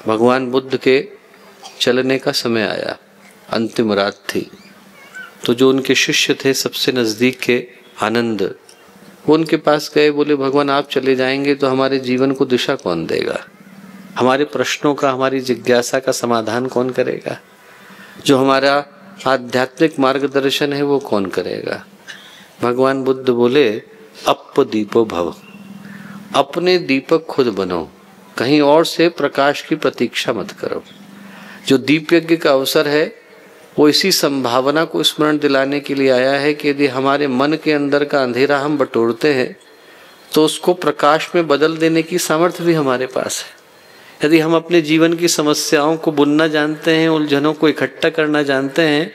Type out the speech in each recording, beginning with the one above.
भगवान बुद्ध के चलने का समय आया, अंतिम रात थी। तो जो उनके शिष्य थे सबसे नज़दीक के आनंद, वो उनके पास गए, बोले भगवान आप चले जाएंगे तो हमारे जीवन को दिशा कौन देगा, हमारे प्रश्नों का, हमारी जिज्ञासा का समाधान कौन करेगा, जो हमारा आध्यात्मिक मार्गदर्शन है वो कौन करेगा। भगवान बुद्ध बोले अप दीपो भव, अपने दीपक खुद बनो, कहीं और से प्रकाश की प्रतीक्षा मत करो। जो दीप यज्ञ का अवसर है वो इसी संभावना को स्मरण दिलाने के लिए आया है कि यदि हमारे मन के अंदर का अंधेरा हम बटोरते हैं तो उसको प्रकाश में बदल देने की सामर्थ्य भी हमारे पास है। यदि हम अपने जीवन की समस्याओं को बुनना जानते हैं, उलझनों को इकट्ठा करना जानते हैं,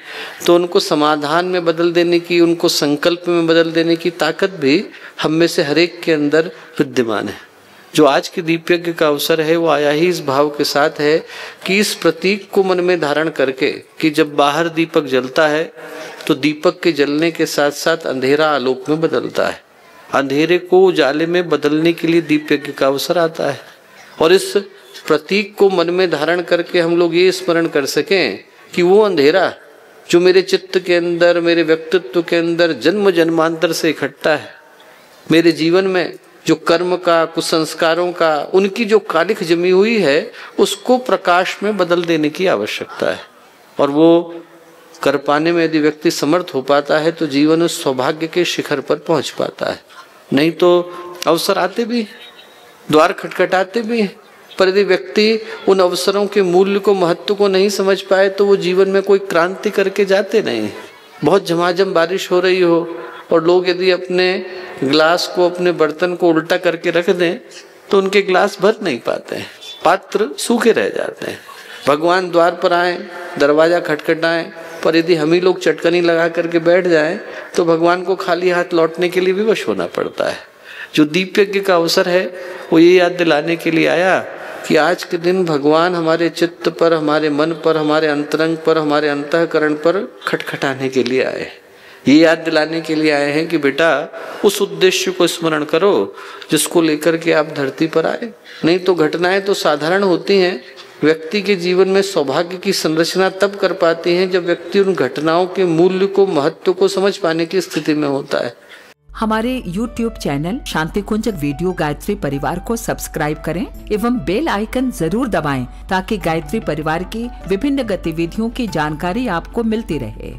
तो उनको समाधान में बदल देने की, उनको संकल्प में बदल देने की ताकत भी हम में से हर एक के अंदर विद्यमान है। जो आज के दीप यज्ञ का अवसर है वो आया ही इस भाव के साथ है कि इस प्रतीक को मन में धारण करके कि जब बाहर दीपक जलता है तो दीपक के जलने के साथ साथ अंधेरा आलोक में बदलता है, अंधेरे को उजाले में बदलने के लिए दीप यज्ञ का अवसर आता है। और इस प्रतीक को मन में धारण करके हम लोग ये स्मरण कर सकें कि वो अंधेरा जो मेरे चित्त के अंदर, मेरे व्यक्तित्व के अंदर जन्म जन्मांतर से इकट्ठा है, मेरे जीवन में जो कर्म का, कुसंस्कारों का, उनकी जो कालिख जमी हुई है, उसको प्रकाश में बदल देने की आवश्यकता है। और वो कर पाने में यदि व्यक्ति समर्थ हो पाता है तो जीवन उस सौभाग्य के शिखर पर पहुंच पाता है। नहीं तो अवसर आते भी, द्वार खटखटाते भी, पर यदि व्यक्ति उन अवसरों के मूल्य को, महत्व को नहीं समझ पाए तो वो जीवन में कोई क्रांति करके जाते नहीं। बहुत झमाझम बारिश हो रही हो और लोग यदि अपने गिलास को, अपने बर्तन को उल्टा करके रख दें तो उनके गिलास भर नहीं पाते हैं, पात्र सूखे रह जाते हैं। भगवान द्वार पर आए, दरवाजा खटखटाएं, पर यदि हम ही लोग चटकनी लगा करके बैठ जाएं तो भगवान को खाली हाथ लौटने के लिए विवश होना पड़ता है। जो दीप यज्ञ का अवसर है वो ये याद दिलाने के लिए आया कि आज के दिन भगवान हमारे चित्त पर, हमारे मन पर, हमारे अंतरंग पर, हमारे अंतःकरण पर खटखटाने के लिए आए, ये याद दिलाने के लिए आए हैं कि बेटा उस उद्देश्य को स्मरण करो जिसको लेकर के आप धरती पर आए। नहीं तो घटनाएं तो साधारण होती हैं, व्यक्ति के जीवन में सौभाग्य की संरचना तब कर पाती है जब व्यक्ति उन घटनाओं के मूल्य को, महत्व को समझ पाने की स्थिति में होता है। हमारे YouTube चैनल शांति कुंज वीडियो गायत्री परिवार को सब्सक्राइब करें एवं बेल आइकन जरूर दबाएं ताकि गायत्री परिवार की विभिन्न गतिविधियों की जानकारी आपको मिलती रहे।